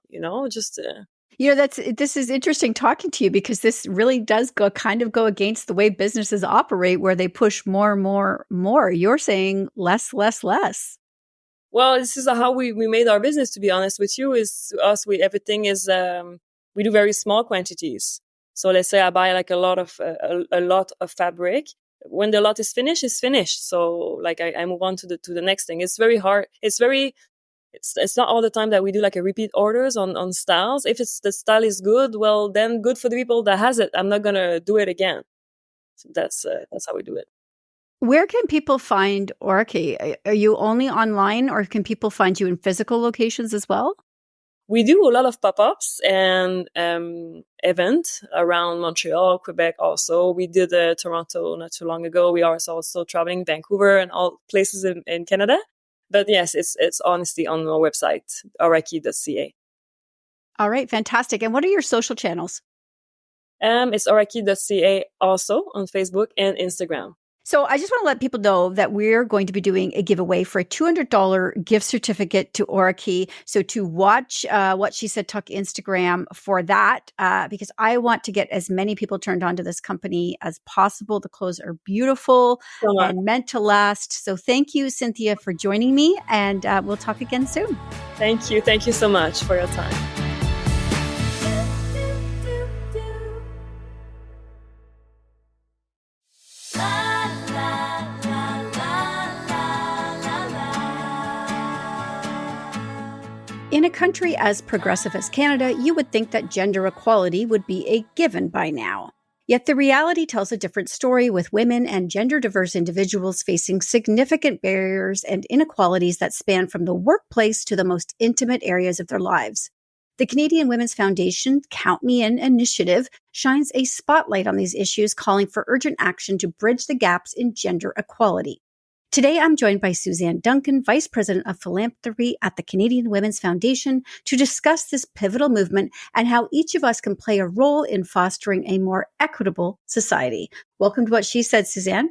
This is interesting talking to you because this really does go against the way businesses operate, where they push more, more, more. You're saying less, less, less. Well, this is how we made our business, to be honest with you, everything is, we do very small quantities. So let's say I buy like a lot of fabric. When the lot is finished, it's finished. So like I move on to the next thing. It's very hard. It's not all the time that we do like a repeat orders on styles. If the style is good, well, then good for the people that has it. I'm not going to do it again. So that's how we do it. Where can people find ORAKI? Are you only online, or can people find you in physical locations as well? We do a lot of pop-ups and events around Montreal, Quebec also. We did Toronto not too long ago. We are also traveling Vancouver and all places in Canada. But yes, it's honestly on our website, oraki.ca. All right, fantastic. And what are your social channels? It's oraki.ca also on Facebook and Instagram. So I just want to let people know that we're going to be doing a giveaway for a $200 gift certificate to ORAKI. So to watch What She Said Talk Instagram for that, because I want to get as many people turned on to this company as possible. The clothes are beautiful and meant to last. So thank you, Cynthia, for joining me, and we'll talk again soon. Thank you. Thank you so much for your time. In a country as progressive as Canada, you would think that gender equality would be a given by now. Yet the reality tells a different story, with women and gender-diverse individuals facing significant barriers and inequalities that span from the workplace to the most intimate areas of their lives. The Canadian Women's Foundation Count Me In initiative shines a spotlight on these issues, calling for urgent action to bridge the gaps in gender equality. Today, I'm joined by Suzanne Duncan, Vice President of Philanthropy at the Canadian Women's Foundation, to discuss this pivotal movement and how each of us can play a role in fostering a more equitable society. Welcome to What She Said, Suzanne.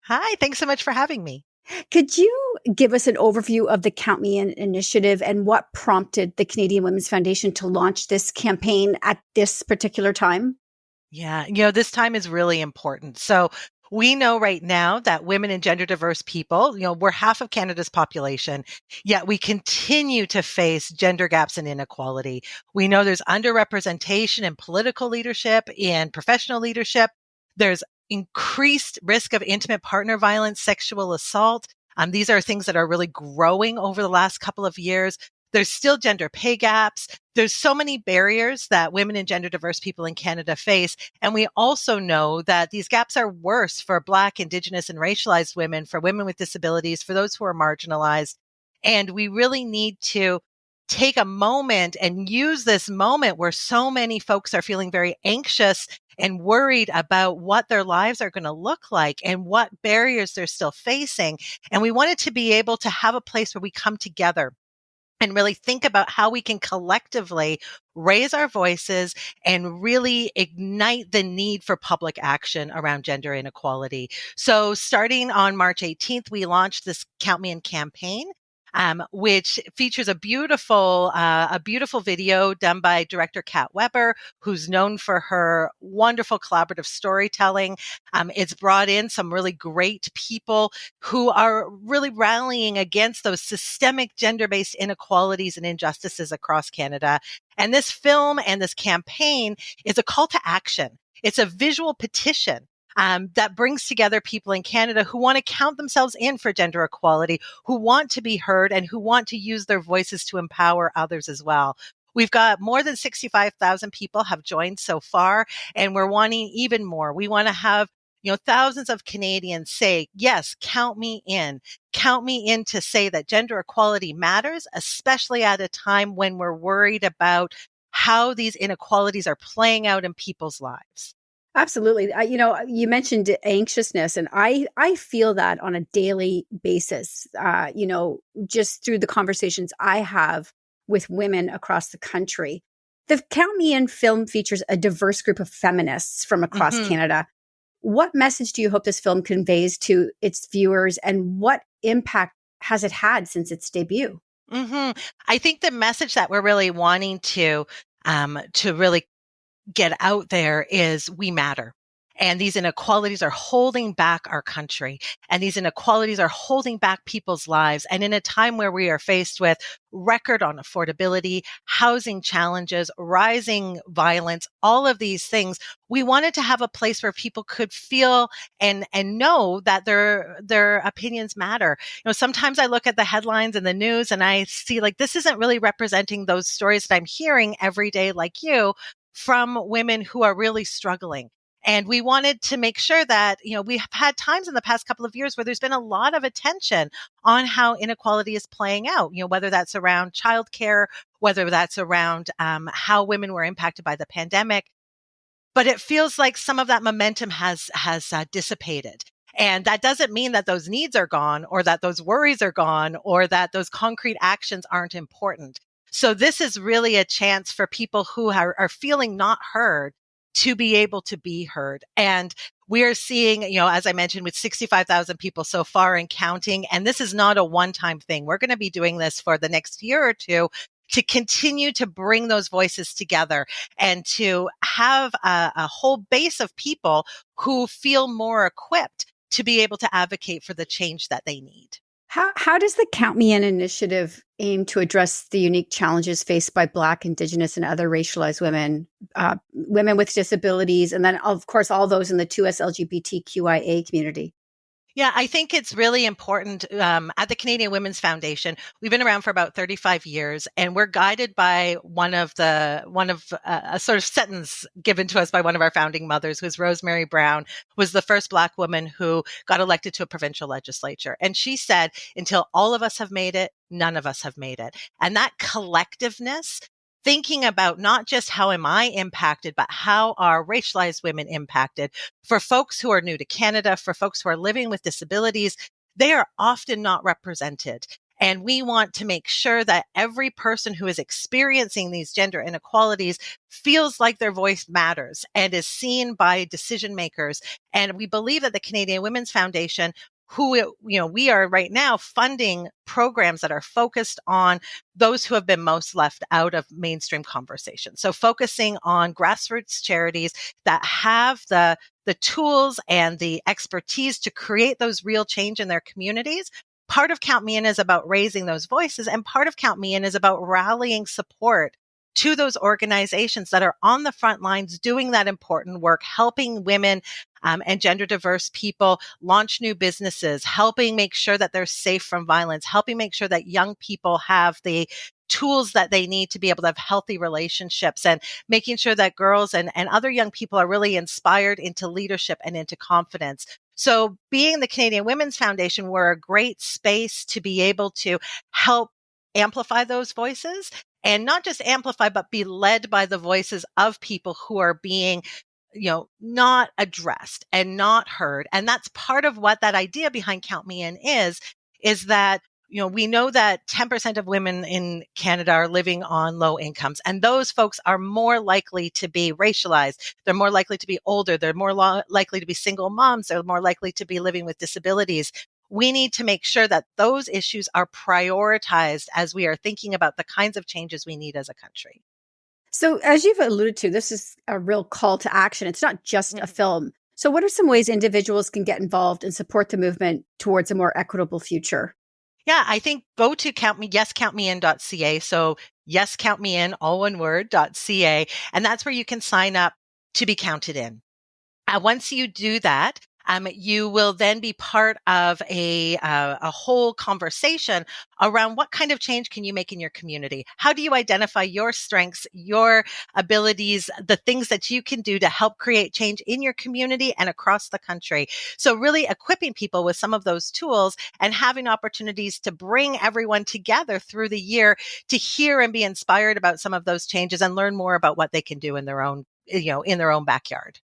Hi, thanks so much for having me. Could you give us an overview of the Count Me In initiative and what prompted the Canadian Women's Foundation to launch this campaign at this particular time? Yeah, this time is really important. So we know right now that women and gender diverse people, we're half of Canada's population, yet we continue to face gender gaps and inequality. We know there's underrepresentation in political leadership, in professional leadership. There's increased risk of intimate partner violence, sexual assault. These are things that are really growing over the last couple of years. There's still gender pay gaps. There's so many barriers that women and gender diverse people in Canada face. And we also know that these gaps are worse for Black, Indigenous, and racialized women, for women with disabilities, for those who are marginalized. And we really need to take a moment and use this moment where so many folks are feeling very anxious and worried about what their lives are going to look like and what barriers they're still facing. And we wanted to be able to have a place where we come together and really think about how we can collectively raise our voices and really ignite the need for public action around gender inequality. So starting on March 18th, we launched this Count Me In campaign, which features a beautiful video done by director Kat Weber, who's known for her wonderful collaborative storytelling. It's brought in some really great people who are really rallying against those systemic gender-based inequalities and injustices across Canada. And this film and this campaign is a call to action. It's a visual petition that brings together people in Canada who want to count themselves in for gender equality, who want to be heard, and who want to use their voices to empower others as well. We've got more than 65,000 people have joined so far, and we're wanting even more. We want to have thousands of Canadians say, yes, count me in. Count me in to say that gender equality matters, especially at a time when we're worried about how these inequalities are playing out in people's lives. Absolutely. You mentioned anxiousness, and I feel that on a daily basis, just through the conversations I have with women across the country. The Count Me In film features a diverse group of feminists from across Canada. What message do you hope this film conveys to its viewers, and what impact has it had since its debut? I think the message that we're really wanting to really get out there is we matter. And these inequalities are holding back our country. And these inequalities are holding back people's lives. And in a time where we are faced with record on affordability, housing challenges, rising violence, all of these things, we wanted to have a place where people could feel and know that their opinions matter. Sometimes I look at the headlines in the news and I see like, this isn't really representing those stories that I'm hearing every day, like you, from women who are really struggling. And we wanted to make sure that, we have had times in the past couple of years where there's been a lot of attention on how inequality is playing out, whether that's around childcare, whether that's around how women were impacted by the pandemic. But it feels like some of that momentum has dissipated. And that doesn't mean that those needs are gone or that those worries are gone or that those concrete actions aren't important. So this is really a chance for people who are feeling not heard to be able to be heard. And we are seeing, as I mentioned, with 65,000 people so far and counting, and this is not a one-time thing. We're going to be doing this for the next year or two to continue to bring those voices together and to have a whole base of people who feel more equipped to be able to advocate for the change that they need. How does the Count Me In initiative aim to address the unique challenges faced by Black, Indigenous, and other racialized women, women with disabilities, and then, of course, all those in the 2S LGBTQIA community? Yeah, I think it's really important. At the Canadian Women's Foundation, we've been around for about 35 years, and we're guided by a sort of sentence given to us by one of our founding mothers, who's Rosemary Brown, was the first Black woman who got elected to a provincial legislature. And she said, until all of us have made it, none of us have made it. And that collectiveness, thinking about not just how am I impacted, but how are racialized women impacted. For folks who are new to Canada, for folks who are living with disabilities, they are often not represented. And we want to make sure that every person who is experiencing these gender inequalities feels like their voice matters and is seen by decision makers. And we believe that the Canadian Women's Foundation, we are right now funding programs that are focused on those who have been most left out of mainstream conversation. So focusing on grassroots charities that have the tools and the expertise to create those real change in their communities. Part of Count Me In is about raising those voices, and part of Count Me In is about rallying support to those organizations that are on the front lines doing that important work, helping women and gender diverse people launch new businesses, helping make sure that they're safe from violence, helping make sure that young people have the tools that they need to be able to have healthy relationships, and making sure that girls and other young people are really inspired into leadership and into confidence. So being the Canadian Women's Foundation, we're a great space to be able to help amplify those voices, and not just amplify, but be led by the voices of people who are being, not addressed and not heard. And that's part of what that idea behind Count Me In is that, we know that 10% of women in Canada are living on low incomes, and those folks are more likely to be racialized. They're more likely to be older. They're more likely to be single moms. They're more likely to be living with disabilities. We need to make sure that those issues are prioritized as we are thinking about the kinds of changes we need as a country. So as you've alluded to, this is a real call to action. It's not just a film. So what are some ways individuals can get involved and support the movement towards a more equitable future? Yeah, I think go to countmein.ca. So yes, count me in, all one word, .ca. And that's where you can sign up to be counted in. Once you do that, you will then be part of a whole conversation around what kind of change can you make in your community? How do you identify your strengths, your abilities, the things that you can do to help create change in your community and across the country? So really equipping people with some of those tools and having opportunities to bring everyone together through the year to hear and be inspired about some of those changes and learn more about what they can do in their own, in their own backyard.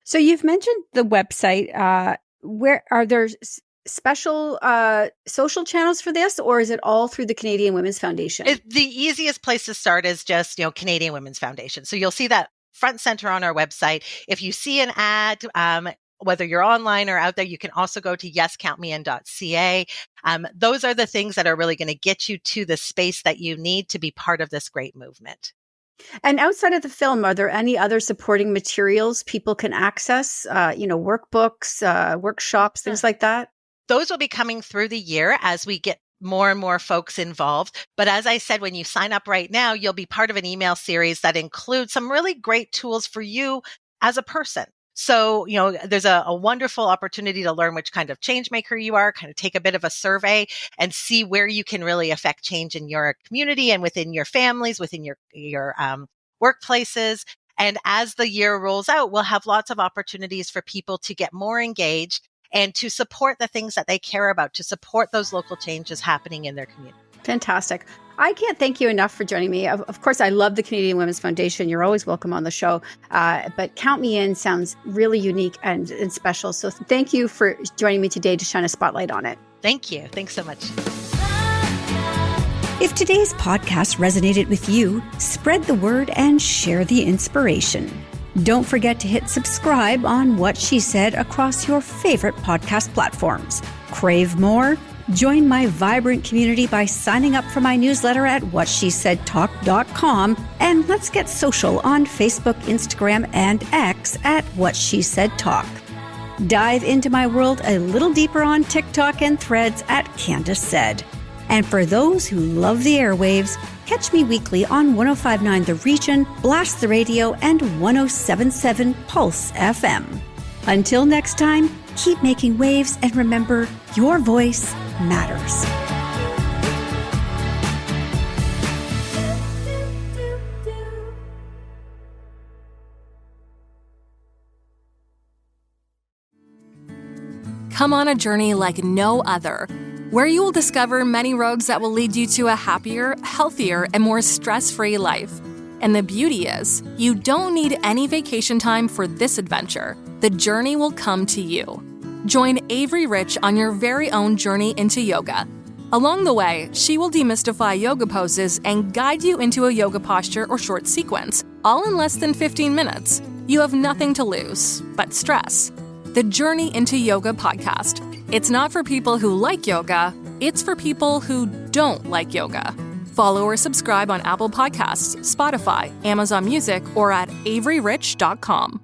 So you've mentioned the website. Where are there special social channels for this, or is it all through the Canadian Women's Foundation? The easiest place to start is just, Canadian Women's Foundation. So you'll see that front center on our website. If you see an ad, whether you're online or out there, you can also go to yescountmein.ca. Those are the things that are really going to get you to the space that you need to be part of this great movement. And outside of the film, are there any other supporting materials people can access? Workbooks, workshops, things like that? Those will be coming through the year as we get more and more folks involved. But as I said, when you sign up right now, you'll be part of an email series that includes some really great tools for you as a person. So, there's a wonderful opportunity to learn which kind of change maker you are, kind of take a bit of a survey and see where you can really affect change in your community and within your families, within your workplaces. And as the year rolls out, we'll have lots of opportunities for people to get more engaged and to support the things that they care about, to support those local changes happening in their community. Fantastic. I can't thank you enough for joining me. Of course, I love the Canadian Women's Foundation. You're always welcome on the show. But Count Me In sounds really unique and special. So thank you for joining me today to shine a spotlight on it. Thank you. Thanks so much. If today's podcast resonated with you, spread the word and share the inspiration. Don't forget to hit subscribe on What She Said across your favorite podcast platforms. Crave more? Join my vibrant community by signing up for my newsletter at whatshesaidtalk.com, and let's get social on Facebook, Instagram, and X at What She Said Talk. Dive into my world a little deeper on TikTok and Threads at Candace Said. And for those who love the airwaves, catch me weekly on 105.9 The Region, Blast the Radio, and 107.7 Pulse FM. Until next time, keep making waves and remember, your voice matters. Come on a journey like no other, where you will discover many roads that will lead you to a happier, healthier, and more stress-free life. And the beauty is, you don't need any vacation time for this adventure. The journey will come to you. Join Avery Rich on your very own journey into yoga. Along the way, she will demystify yoga poses and guide you into a yoga posture or short sequence, all in less than 15 minutes. You have nothing to lose but stress. The Journey into Yoga podcast. It's not for people who like yoga, it's for people who don't like yoga. Follow or subscribe on Apple Podcasts, Spotify, Amazon Music, or at averyrich.com.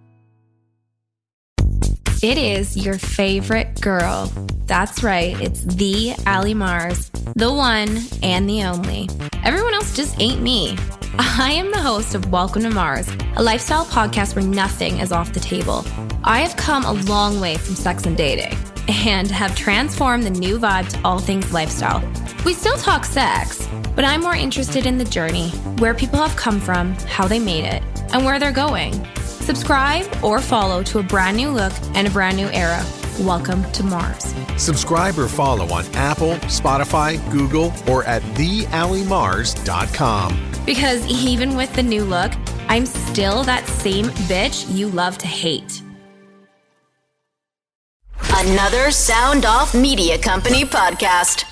It is your favorite girl. That's right, it's the Allie Mars, the one and the only. Everyone else just ain't me. I am the host of Welcome to Mars, a lifestyle podcast where nothing is off the table. I have come a long way from sex and dating and have transformed the new vibe to all things lifestyle. We still talk sex, but I'm more interested in the journey, where people have come from, how they made it, and where they're going. Subscribe or follow to a brand new look and a brand new era. Welcome to Mars. Subscribe or follow on Apple, Spotify, Google, or at thealliemars.com. Because even with the new look, I'm still that same bitch you love to hate. Another Sound Off Media Company podcast.